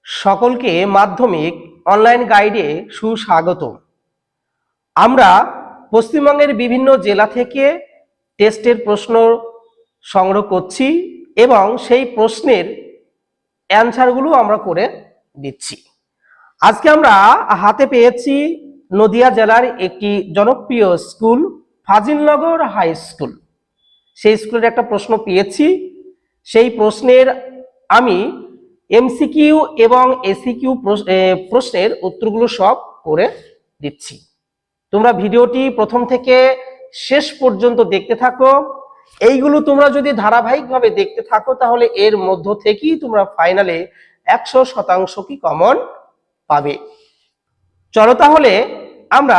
সকলকে মাধ্যমিক অনলাইন গাইডে সুস্বাগতম। আমরা পশ্চিমবঙ্গের বিভিন্ন জেলা থেকে টেস্টের প্রশ্ন সংগ্রহ করছি এবং সেই প্রশ্নের অ্যান্সারগুলো আমরা করে দিচ্ছি। আজকে আমরা হাতে পেয়েছি নদিয়া জেলার একটি জনপ্রিয় স্কুল ফাজিলনগর হাই স্কুল। সেই স্কুলের একটা প্রশ্ন পেয়েছি। সেই প্রশ্নের আমি এমসিকিউ এবং এসিকিউ প্রশ্নের উত্তরগুলো সব করে দিচ্ছি। তোমরা ভিডিওটি প্রথম থেকে শেষ পর্যন্ত দেখতে থাকো। এইগুলো তোমরা যদি ধারাবাহিকভাবে দেখতে থাকো তাহলে এর মধ্য থেকেই তোমরা ফাইনালে 100% কি কমন পাবে। চলো তাহলে আমরা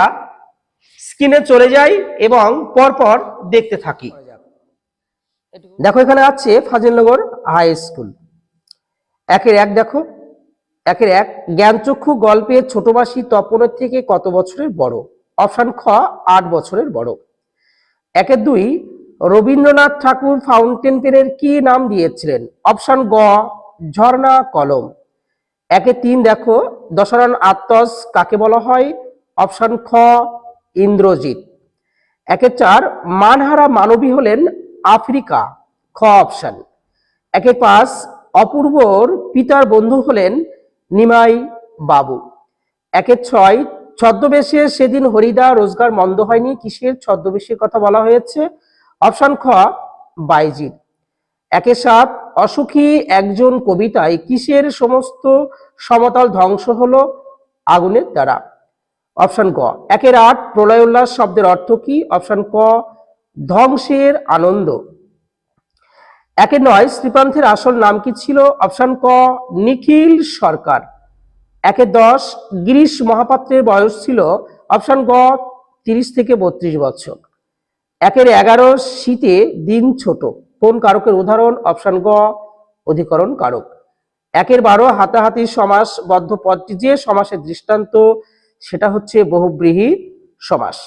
স্ক্রিনে চলে যাই এবং পরপর দেখতে থাকি। দেখো এখানে আছে ফাজিলনগর হাই স্কুল। একের এক দেখো, একের এক, জ্ঞানচক্ষু গল্পে ছোট মাসি তপনের থেকে কত বছরের বড়? অপশন খ 8 বছরের বড়। একের দুই, রবীন্দ্রনাথ ঠাকুর ফাউন্টেন পেনের কি নাম দিয়েছিলেন? অপশন গ ঝর্ণা কলম। একের তিন দেখো, দশানন আত্মস কাকে বলা হয়? অপশন খ ইন্দ্রজিৎ। একের চার, মানহারা মানবী হলেন আফ্রিকা, খ অপশন। একের পাঁচ, অপূর্বর পিতার বন্ধু হলেন নিমাই বাবু। একের ছয়, ছদ্মবেশে সেদিন হরিদা রোজগার মন্দ হয়নি, কিসের ছদ্মবেশের কথা বলা হয়েছে? অপশন খ বাইজির। একের সাত, অসুখী একজন কবিতায় কিসের সমস্ত সমতল ধ্বংস হলো? আগুনের দ্বারা, অপশন ক। একের আট, প্রলয় উল্লাস শব্দের অর্থ কি? অপশন ক ধ্বংসের আনন্দ। একের নয়, শ্রীপান্থের আসল নাম কি ছিল? অপশন ক নিখিল সরকার। একের দশ, গিরিশ মহাপাত্রের বয়স ছিল? অপশন গ 30 থেকে 32 বছর। একের 11, শীতে দিন ছোট, কোন কারকের উদাহরণ? অপশন গ অধিকরণ কারক। একের 12, হাতাহাতি সমাস বদ্ধ পদটি যে সমাসের দৃষ্টান্ত সেটা হচ্ছে বহুব্রীহি সমাস।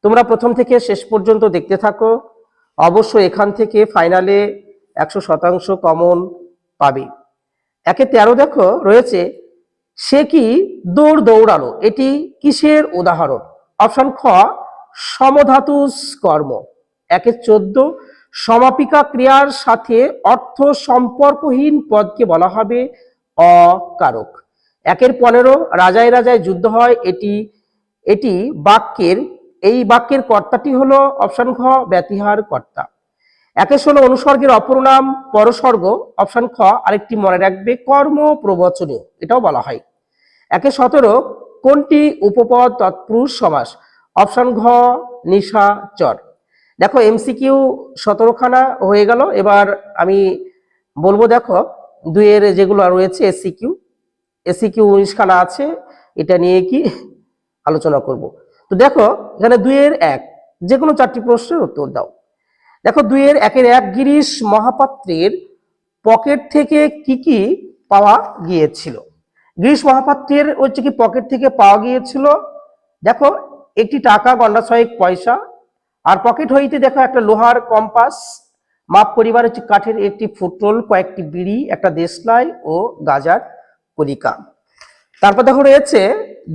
তোমরা প্রথম থেকে শেষ পর্যন্ত দেখতে থাকো। অবশ্যই এখান থেকে ফাইনালে 100% কমন পাবে। একের 13 দেখো রয়েছে, সে কি দৌড় দৌড়ালো, এটি কিসের উদাহরণ? অপশন খ সমধাতু কর্ম। একের 14, সমাপিকা ক্রিয়ার সাথে অর্থ সম্পর্কহীন পদকে বলা হবে অকারক। একের 15, রাজায় রাজায় যুদ্ধ হয়, এটি বাক্যের, এই বাক্যের কর্তাটি হলো? অপশন খ ব্যতিহার কর্তা। একের 16, অনুসর্গের অপর নাম পরসর্গ। অপশন খ, আরেকটি মনে রাখবে, কর্ম প্রবচনীয়, এটাও বলা হয়। একের 17, কোনটি উপপদ তৎপুরুষ সমাস? অপশন ঘ নিশাচর। দেখো এমসিকিউ 17খানা হয়ে গেল। এবার আমি বলবো, দেখো দুইয়ের যেগুলো রয়েছে এসিকিউ 19খানা আছে, এটা নিয়ে কি আলোচনা করব। তো দেখো এখানে দুইয়ের এক, যে কোনো 4টি প্রশ্নের উত্তর দাও। দেখো দুইয়ের একের এক, গিরিশ মহাপাত্রের পকেট থেকে কি কি পাওয়া গিয়েছিল? গিরিশ মহাপাত্রের হচ্ছে কি পকেট থেকে পাওয়া গিয়েছিল? দেখো একটি টাকা, গন্ডা 6 পয়সা, আর পকেট হইতে দেখো একটা লোহার কম্পাস, মাপ করিবার হচ্ছে কাঠের একটি ফুটরোল, কয়েকটি বিড়ি, একটা দেশলাই ও গাজার কলিকা। তারপর দেখো রয়েছে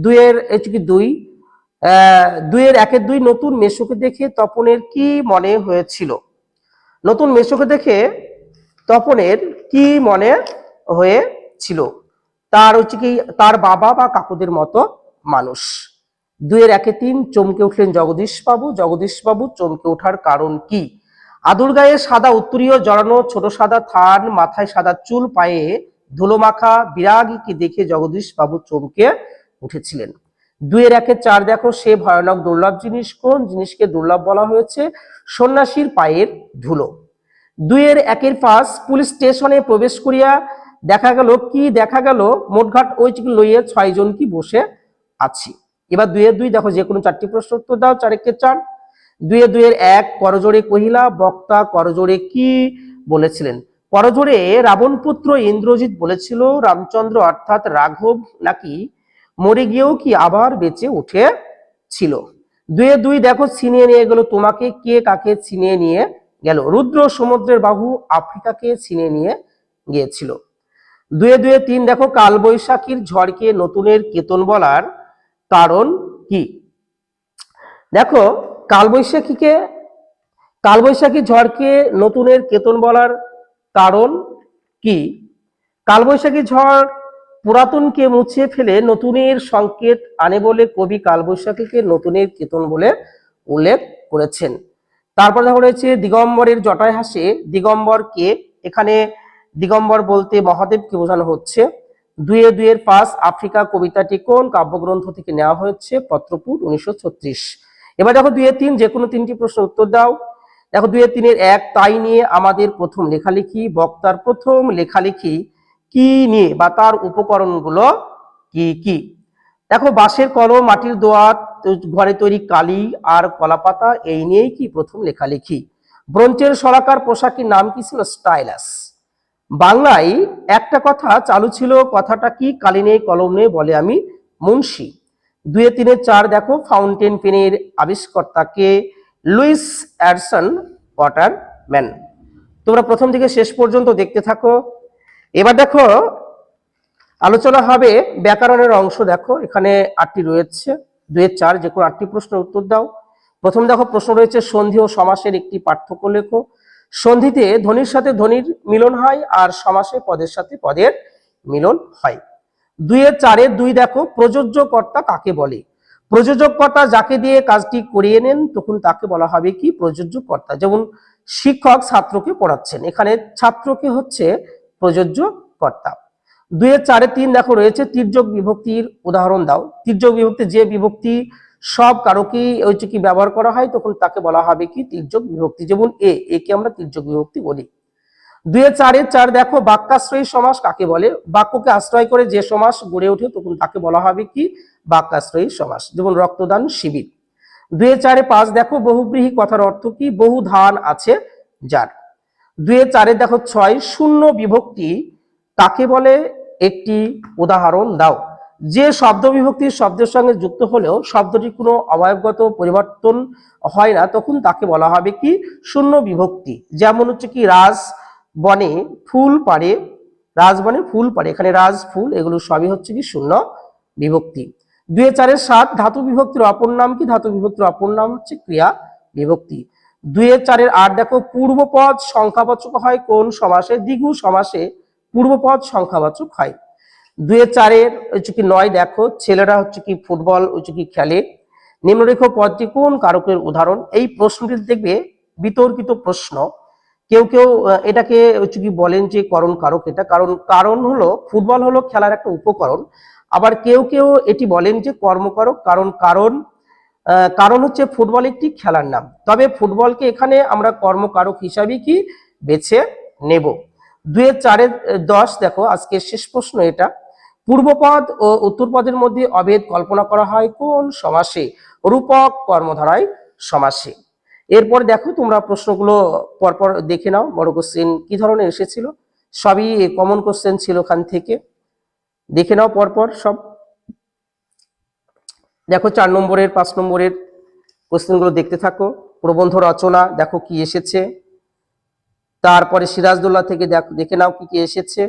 দুইয়ের হচ্ছে কি দুইয়ের একের 2, নতুন মেসোকে দেখে তপনের কি মনে হয়েছিল? নতুন মেসোকে দেখে তপনের কি মনে হয়েছিল? তার হচ্ছে কি তার বাবা বা কাকুদের মতো মানুষ। দুইয়ের একের 3, চমকে উঠলেন জগদীশ বাবু, জগদীশ বাবু চমকে ওঠার কারণ কি? আদুর গায়ে সাদা উত্তরীয় জড়ানো, ছোট সাদা থান, মাথায় সাদা চুল, পায়ে ধুলো মাখা বিরাগীকে দেখে জগদীশ বাবু চমকে উঠেছিলেন। দুইয়ের একের 4 দেখো, সে ভয়ানক দুর্লভ জিনিস, কোন জিনিসকে দুর্লভ বলা হয়েছে? সন্ন্যাসীর পায়ের ধুলো। দুইয়ের একের 5, পুলিশ স্টেশনে প্রবেশ করিয়া দেখা গেল কি? দেখা গেল মোটঘাট ওই লইয়ে 6 জন কি বসে আছি। এবার দুইয়ের 2 দেখো, যে কোনো 4টি প্রশ্ন উত্তর দাও। 4 একে 4। দুইয়ের 1, করজোড়ে কহিলা, বক্তা করজোড়ে কি বলেছিলেন? করজোড়ে রাবণপুত্র ইন্দ্রজিৎ বলেছিল রামচন্দ্র অর্থাৎ রাঘব নাকি মরে গিয়েও কি আবার বেঁচে উঠে ছিল। দুইয়ের 2 দেখো, ছিনিয়ে নিয়ে গেল তোমাকে, কে কাকে ছিনিয়ে নিয়ে গেল? রুদ্র সমুদ্রের বাহু আফ্রিকাকে ছিনিয়ে নিয়ে গিয়েছিল। দুয়ে দুয়ে তিন দেখো কালবৈশাখীর ঝড়কে নতুনের কেতন বলার কারণ কি? দেখো কালবৈশাখী ঝড়কে নতুনের কেতন বলার কারণ কি? কালবৈশাখী ঝড় পুরাতনকে মুছে ফেলে নতুনের সংকেত আনে বলে কবি কালবৈশাখীকে নতুনের কেতন বলে উল্লেখ করেছেন। তারপর দেখো রয়েছে দিগম্বরের জটায় হাসে দিগম্বর কে? এখানে দিগম্বর বলতে মহাদেবকে বোঝানো হচ্ছে। দুয়ে দুয়ের পাঁচ আফ্রিকা কবিতাটি কোন কাব্যগ্রন্থ থেকে নেওয়া হয়েছে? পত্রপুট 1936। এবার দেখো দুয়ে তিন যে কোনো তিনটি প্রশ্ন উত্তর দাও। দেখো দুয়ে তিনের এক তাই নিয়ে আমাদের প্রথম লেখালেখি, বক্তার প্রথম লেখালেখি কি নিয়ে বা তার উপকরণগুলো কি কি? দেখো বাঁশের কলম, মাটির দোয়াত, ঘরে তৈরি কালি আর কলাপাতা এই নিয়েই কি প্রথম লেখালেখি। ব্রোঞ্জের শলাকার পোশাকের নাম কি ছিল? স্টাইলাস। বাংলায় একটা কথা চালু ছিল, কথাটা কি? কালি নেই কলম নেই বলে আমি মুন্সি। দুয়ে তিনে চার দেখো ফাউন্টেন পেনের আবিষ্কর্তাকে? Luis অ্যাডসন waterman. তোমরা প্রথম থেকে শেষ পর্যন্ত দেখতে থাকো। এবার দেখো আলোচনা হবে ব্যাকরণের অংশ। দেখো এখানে 8টি রয়েছে, দুয়ের চার যে কোনো 8টি প্রশ্নের উত্তর দাও। প্রথম দেখো প্রশ্ন রয়েছে সন্ধি ও সমাসের একটি পার্থক্য লেখো। সন্ধিতে ধ্বনির সাথে ধ্বনির মিলন হয় আর সমাসে পদের সাথে পদের মিলন হয়। দুয়ের চারের দুই দেখো প্রযোজ্য কর্তা কাকে বলে? প্রযোজক কর্তা যাকে দিয়ে কাজটি করিয়ে নেন তখন তাকে বলা হবে কি? প্রযোজ্য কর্তা। যেমন শিক্ষক ছাত্রকে পড়াচ্ছেন, এখানে ছাত্রকে হচ্ছে প্রযোজ্য কর্তা। দুয়ের চারে তিন দেখো রয়েছে তির্যক বিভক্তির উদাহরণ দাও। তির্যক বিভক্তি যে বিভক্তি সব কারকেই হচ্ছে কি ব্যবহার করা হয় তখন তাকে বলা হবে কি? তির্যক বিভক্তি। যেমন একে আমরা তির্যক বিভক্তি বলি। দুয়ের চারের চার দেখো বাক্যাশ্রয়ী সমাস কাকে বলে? বাক্যকে আশ্রয় করে যে সমাস গড়ে ওঠে তখন তাকে বলা হবে কি? বাক্যাশ্রয়ী সমাস। যেমন রক্তদান শিবির। দুয়ের চারে পাঁচ দেখো বহুব্রীহি কথার অর্থ কি? বহু ধান আছে যার। দুয়ের চারে দেখো ছয় শূন্য বিভক্তি কাকে বলে? একটি উদাহরণ দাও। যে শব্দ বিভক্তি শব্দের সঙ্গে যুক্ত হলেও শব্দটি কোনো অবয়বগত পরিবর্তন হয় না তখন তাকে বলা হবে কি? শূন্য বিভক্তি। যেমন হচ্ছে কি রাজ বনে ফুল পারে, রাজবনে ফুল পারে, এখানে রাজ ফুল এগুলো সবই হচ্ছে কি? শূন্য বিভক্তি। দুয়ে চারের সাত ধাতু বিভক্তির অপর নাম কি? ধাতু বিভক্তির অপর নাম হচ্ছে ক্রিয়া বিভক্তি। দুয়ে চারের আট দেখো পূর্বপদ সংখ্যাবাচক হয় কোন সমাসে? দ্বিগু সমাসে পূর্বপদ সংখ্যাবাচক হয়। দুয়ে চারের হচ্ছে কি নয় দেখো ছেলেরা হচ্ছে কি ফুটবল হচ্ছে কি খেলে। নিম্নরেখ পদটি কোন কারকের উদাহরণ? এই প্রশ্নটি দেখবে বিতর্কিত প্রশ্ন। কেউ কেউ এটাকে হচ্ছে কি বলেন যে করণ কারক, এটা কারণ হলো ফুটবল হলো খেলার একটা উপকরণ। আবার কেউ কেউ এটি বলেন যে কর্মকারক, কারণ হচ্ছে ফুটবল একটি খেলার নাম, তবে ফুটবলকে এখানে আমরা কর্মকারক হিসাবে কি বেছে নেব। দুয়ের চারের 10 দেখো আজকে শেষ প্রশ্ন এটা। পূর্বপদ ও উত্তরপদের মধ্যে অভেদ কল্পনা করা হয় কোন সমাসে? রূপক কর্মধারায় সমাসে। এরপর দেখো তোমরা প্রশ্নগুলো পরপর দেখে নাও, বড় কোশ্চেন কি ধরনের এসেছিল, সবই কমন কোশ্চেন ছিল ওখান থেকে, দেখে নাও পরপর সব। দেখো 4 নম্বরের 5 নম্বরের কোশ্চেনগুলো দেখতে থাকো। প্রবন্ধ রচনা দেখো কি এসেছে, তারপরে সিরাজদৌল্লা থেকে দেখে নাও কি কি এসেছে,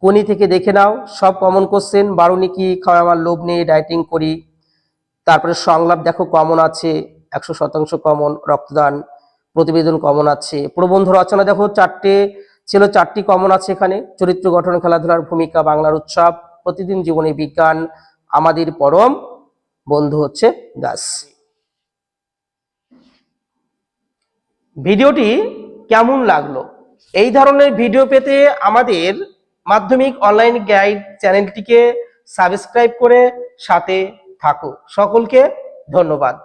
কোনি থেকে দেখে নাও সব কমন কোশ্চেন। বারুনি কি খাওয়া আমার লোভ নেই ডায়েটিং করি। তারপরে সংলাপ দেখো কমন আছে 100% কমন। রক্তদান প্রতিবেদন কমন আছে। প্রবন্ধ রচনা দেখো 4টি কমন আছে এখানে। চরিত্র গঠন, খেলাধুলার ভূমিকা, বাংলার উৎসব, প্রতিদিন জীবনে বিজ্ঞান, আমাদের পরম বন্ধু হচ্ছে গাছ। ভিডিওটি কেমন লাগলো? এই ধরনের ভিডিও পেতে আমাদের মাধ্যমিক অনলাইন গাইড চ্যানেলটিকে সাবস্ক্রাইব করে সাথে থাকো। সকলকে ধন্যবাদ।